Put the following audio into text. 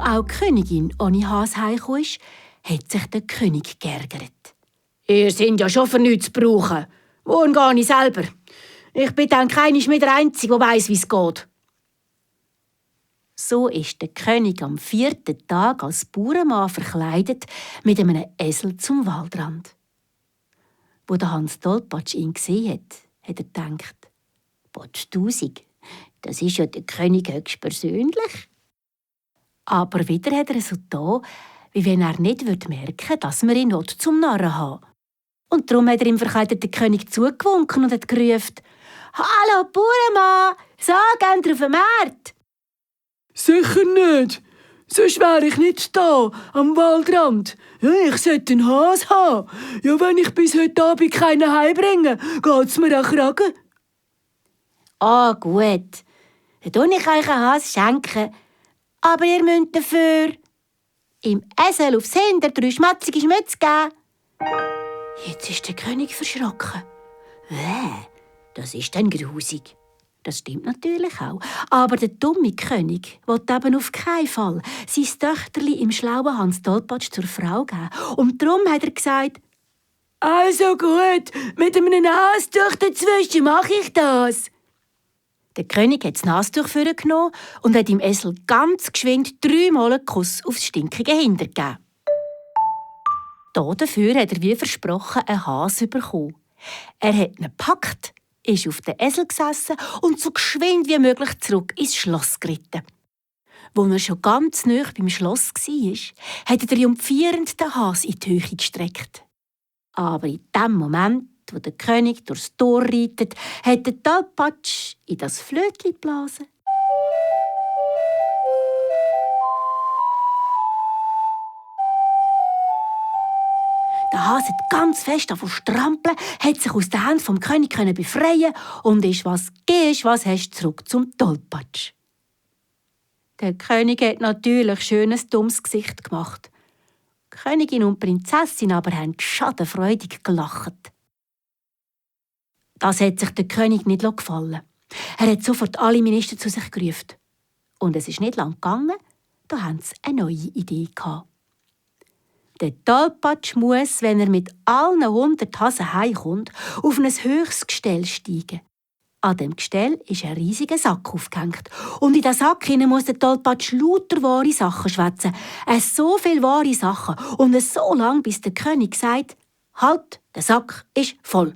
auch die Königin ohne Hase heimgekommen ist, hat sich der König geärgert. «Ihr seid ja schon für nichts zu brauchen. Morgen gehe ich selber. Ich bin dann keinisch mehr der Einzige, der weiss, wie es geht.» So ist der König am 4. Tag als Bauernmann verkleidet mit einem Esel zum Waldrand. Wo der Hans Tollpatsch ihn gesehen hat er gedacht: «Potz-Tausig, das ist ja der König höchst persönlich.» Aber wieder hat er so getan, wie wenn er nicht merken würde, dass man ihn zum Narren haben. Und darum hat er im verkleideten König zugewunken und hat gerufen: «Hallo Bauernmann, so gehen wir auf den Markt!» «Sicher nicht! Sonst wäre ich nicht da, am Waldrand. Ja, ich sollte einen Hase haben. Ja, wenn ich bis heute Abend keinen heimbringe, geht's mir an Kragen.» «Ah, gut. Dann tue ich euch einen Hase schenken. Aber ihr müsst dafür im Esel aufs Hinder 3 schmatzige Schmütze geben.» Jetzt ist der König verschrocken. Das ist dann grusig. Das stimmt natürlich auch. Aber der dumme König will eben auf keinen Fall sein Töchterli im schlauen Hans Tollpatsch zur Frau geben. Und darum hat er gesagt: «Also gut, mit einem Nastuch dazwischen mache ich das.» Der König hat das Nastuch vorgenommen und hat dem Esel ganz geschwind 3-mal einen Kuss aufs stinkige Hinder gegeben. Dafür hat er wie versprochen einen Hase bekommen. Er hat ihn gepackt, ist auf den Esel gesessen und so geschwind wie möglich zurück ins Schloss geritten. Als er schon ganz nahe beim Schloss war, hat er triumphierend den Hase in die Höhe gestreckt. Aber in dem Moment, wo der König durchs Tor reitet, hat der Tollpatsch in das Flötchen geblasen. Der Hase hat ganz fest davon strampeln, hat sich aus den Händen vom König befreien und ist, was gehst, was hast, zurück zum Tollpatsch. Der König hat natürlich schönes dummes Gesicht gemacht. Die Königin und die Prinzessin aber haben schadenfreudig gelacht. Das hat sich der König nicht gefallen. Er hat sofort alle Minister zu sich gerufen. Und es ist nicht lang gegangen, da haben sie eine neue Idee gehabt. Der Tollpatsch muss, wenn er mit allen 100 Hasen heimkommt, auf ein höchstes Gestell steigen. An dem Gestell ist ein riesiger Sack aufgehängt. Und in diesen Sack muss der Tollpatsch lauter wahre Sachen schwätzen. So viele wahre Sachen. Und so lange, bis der König sagt: «Halt, der Sack ist voll.»